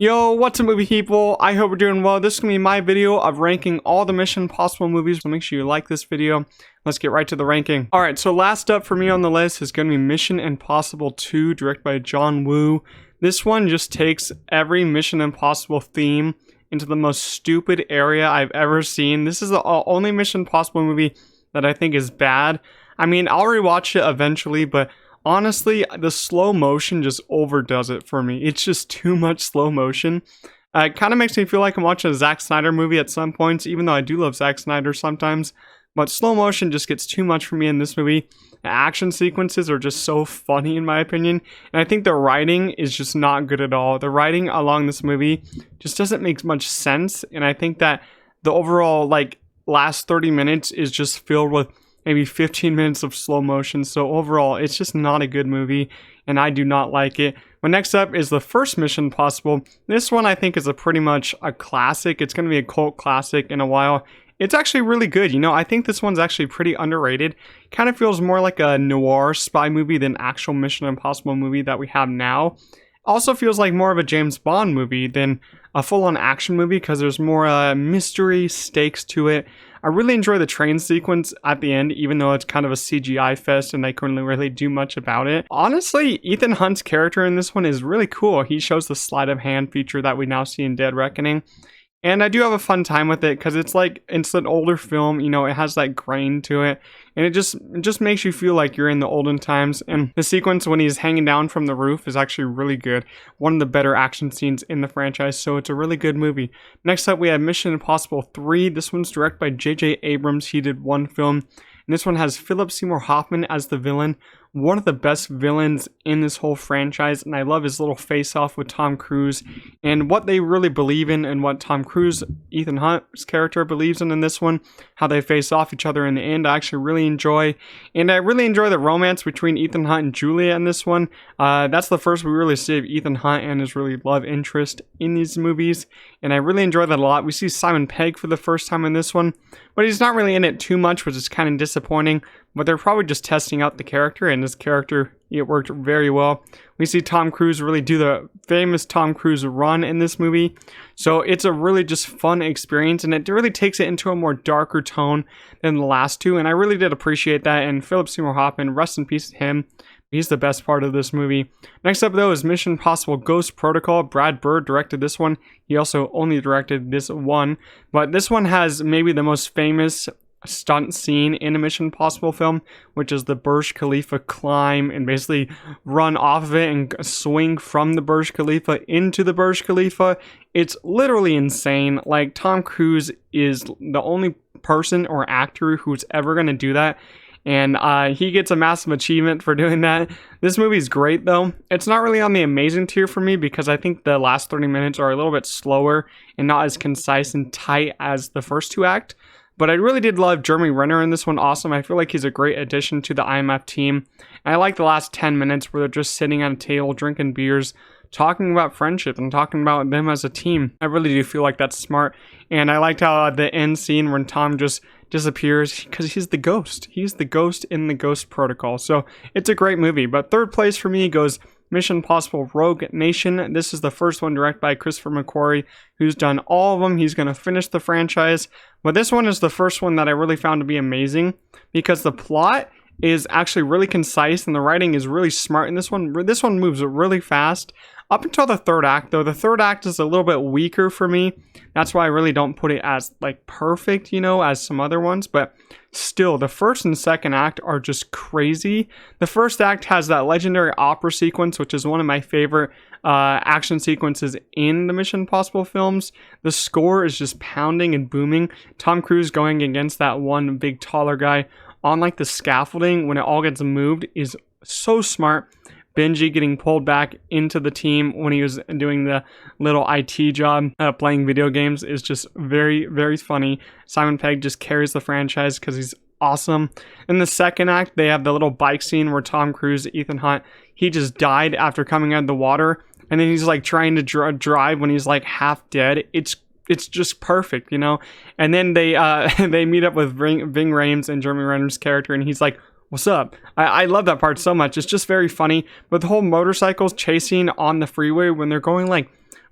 Yo, what's up movie people? I hope we're doing well. This is going to be my video of ranking all the Mission Impossible movies, so make sure you like this video. Let's get right to the ranking. Alright, so last up for me on the list is going to be Mission Impossible 2, directed by John Woo. This one just takes every Mission Impossible theme into the most stupid area I've ever seen. This is the only Mission Impossible movie that I think is bad. I mean, I'll rewatch it eventually, but honestly, the slow motion just overdoes it for me. It's just too much slow motion. It kind of makes me feel like I'm watching a Zack Snyder movie at some points, even though I do love Zack Snyder sometimes. But slow motion just gets too much for me in this movie. The action sequences are just so funny in my opinion. And I think the writing is just not good at all. The writing along this movie just doesn't make much sense. And I think that the overall last 30 minutes is just filled with maybe 15 minutes of slow motion. So overall, it's just not a good movie, and I do not like it. But next up is the first Mission Impossible. This one I think is pretty much a classic. It's going to be a cult classic in a while. It's actually really good. You know, I think this one's actually pretty underrated. Kind of feels more like a noir spy movie than actual Mission Impossible movie that we have now. Also feels like more of a James Bond movie than a full-on action movie because there's more mystery stakes to it. I really enjoy the train sequence at the end, even though it's kind of a CGI fest and they couldn't really do much about it. Honestly, Ethan Hunt's character in this one is really cool. He shows the sleight of hand feature that we now see in Dead Reckoning. And I do have a fun time with it because it's an older film, you know, it has that grain to it. And it just makes you feel like you're in the olden times. And the sequence when he's hanging down from the roof is actually really good. One of the better action scenes in the franchise, so it's a really good movie. Next up, we have Mission Impossible 3. This one's directed by J.J. Abrams. He did one film. And this one has Philip Seymour Hoffman as the villain. One of the best villains in this whole franchise, and I love his little face-off with Tom Cruise and what they really believe in and what Tom Cruise, Ethan Hunt's character, believes in this one, how they face off each other in the end. I actually really enjoy, and I really enjoy the romance between Ethan Hunt and Julia in this one. That's the first we really see of Ethan Hunt and his really love interest in these movies, and I really enjoy that a lot. We see Simon Pegg for the first time in this one, but he's not really in it too much, which is kind of disappointing. But they're probably just testing out the character, and his character, it worked very well. We see Tom Cruise really do the famous Tom Cruise run in this movie. So it's a really just fun experience, and it really takes it into a more darker tone than the last two. And I really did appreciate that. And Philip Seymour Hoffman, rest in peace to him. He's the best part of this movie. Next up, though, is Mission Impossible Ghost Protocol. Brad Bird directed this one. He also only directed this one. But this one has maybe the most famous stunt scene in a Mission Impossible film, which is the Burj Khalifa climb and basically run off of it and swing from the Burj Khalifa into the Burj Khalifa. It's literally insane. Like, Tom Cruise is the only person or actor who's ever going to do that, and he gets a massive achievement for doing that. This movie's great, though. It's not really on the amazing tier for me because I think the last 30 minutes are a little bit slower and not as concise and tight as the first two act. But I really did love Jeremy Renner in this one. Awesome. I feel like he's a great addition to the IMF team. And I like the last 10 minutes where they're just sitting at a table, drinking beers, talking about friendship and talking about them as a team. I really do feel like that's smart. And I liked how the end scene when Tom just disappears because he's the ghost. He's the ghost in the Ghost Protocol. So it's a great movie. But third place for me goes Mission Impossible Rogue Nation. This is the first one directed by Christopher McQuarrie, who's done all of them. He's going to finish the franchise. But this one is the first one that I really found to be amazing because the plot is actually really concise and the writing is really smart in this one. This one moves really fast. Up until the third act, though, the third act is a little bit weaker for me. That's why I really don't put it as perfect, you know, as some other ones. But still, the first and second act are just crazy. The first act has that legendary opera sequence, which is one of my favorite action sequences in the Mission Impossible films. The score is just pounding and booming. Tom Cruise going against that one big taller guy on the scaffolding when it all gets moved is so smart. Benji getting pulled back into the team when he was doing the little IT job playing video games is just very, very funny. Simon Pegg just carries the franchise because he's awesome. In the second act, they have the little bike scene where Tom Cruise, Ethan Hunt, he just died after coming out of the water. And then he's trying to drive when he's half dead. It's just perfect, you know? And then they they meet up with Ving Rhames and Jeremy Renner's character, and he's like, what's up? I love that part so much. It's just very funny. But the whole motorcycles chasing on the freeway when they're going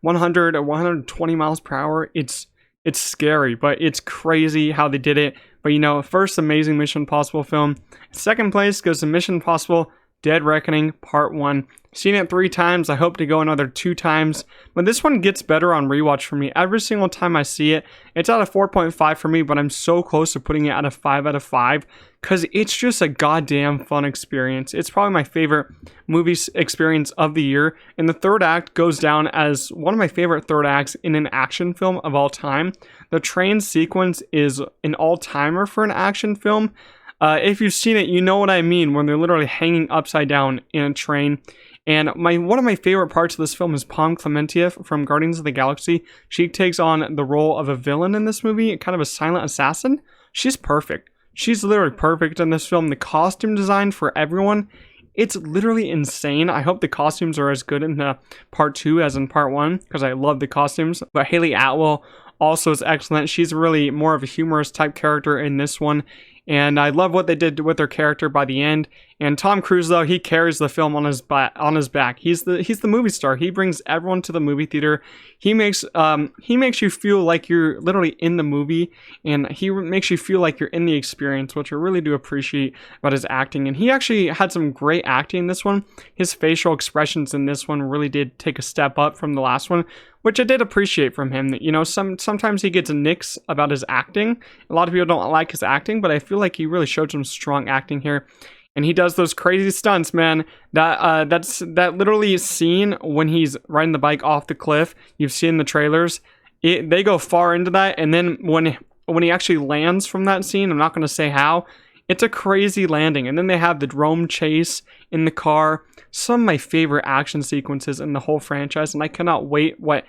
100 or 120 miles per hour. It's scary, but it's crazy how they did it. But you know, first amazing Mission Impossible film. Second place goes to Mission Impossible Dead Reckoning Part 1. Seen it 3 times. I hope to go another 2 times. But this one gets better on rewatch for me. Every single time I see it, it's at a 4.5 for me, but I'm so close to putting it at a 5 out of 5 because it's just a goddamn fun experience. It's probably my favorite movie experience of the year. And the third act goes down as one of my favorite third acts in an action film of all time. The train sequence is an all-timer for an action film. If you've seen it, you know what I mean when they're literally hanging upside down in a train. And one of my favorite parts of this film is Pom Klementieff from Guardians of the Galaxy. She takes on the role of a villain in this movie, kind of a silent assassin. She's perfect. She's literally perfect in this film. The costume design for everyone, it's literally insane. I hope the costumes are as good in part 2 as in part 1 because I love the costumes. But Hayley Atwell also is excellent. She's really more of a humorous type character in this one. And I love what they did with her character by the end. And Tom Cruise, though, he carries the film on his back. He's the movie star. He brings everyone to the movie theater. He makes you feel like you're literally in the movie, and he makes you feel like you're in the experience, which I really do appreciate about his acting. And he actually had some great acting in this one. His facial expressions in this one really did take a step up from the last one, which I did appreciate from him. You know, sometimes he gets nicks about his acting. A lot of people don't like his acting, but I feel like he really showed some strong acting here. And he does those crazy stunts, man. That literally scene when he's riding the bike off the cliff. You've seen the trailers. They go far into that, and then when he actually lands from that scene, I'm not going to say how. It's a crazy landing. And then they have the drone chase in the car. Some of my favorite action sequences in the whole franchise, and I cannot wait what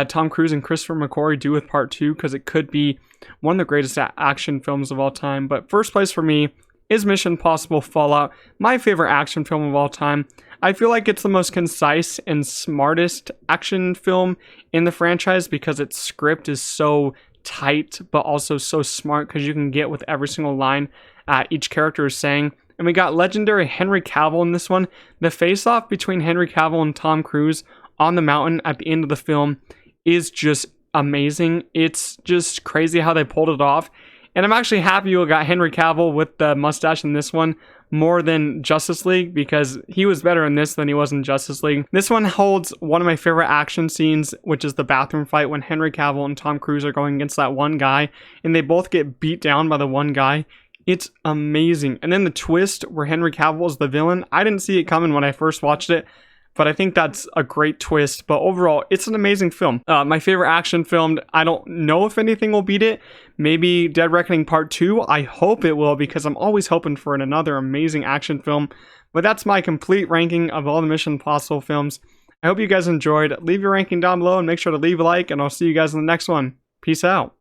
Tom Cruise and Christopher McQuarrie do with part 2 because it could be one of the greatest action films of all time. But first place for me is Mission Impossible Fallout, my favorite action film of all time. I feel like it's the most concise and smartest action film in the franchise because its script is so tight but also so smart because you can get with every single line each character is saying. And we got legendary Henry Cavill in this one. The face-off between Henry Cavill and Tom Cruise on the mountain at the end of the film is just amazing. It's just crazy how they pulled it off. And I'm actually happy we got Henry Cavill with the mustache in this one more than Justice League because he was better in this than he was in Justice League. This one holds one of my favorite action scenes, which is the bathroom fight when Henry Cavill and Tom Cruise are going against that one guy and they both get beat down by the one guy. It's amazing. And then the twist where Henry Cavill is the villain, I didn't see it coming when I first watched it, but I think that's a great twist. But overall, it's an amazing film. My favorite action film, I don't know if anything will beat it. Maybe Dead Reckoning Part 2. I hope it will because I'm always hoping for another amazing action film. But that's my complete ranking of all the Mission Impossible films. I hope you guys enjoyed. Leave your ranking down below and make sure to leave a like, and I'll see you guys in the next one. Peace out.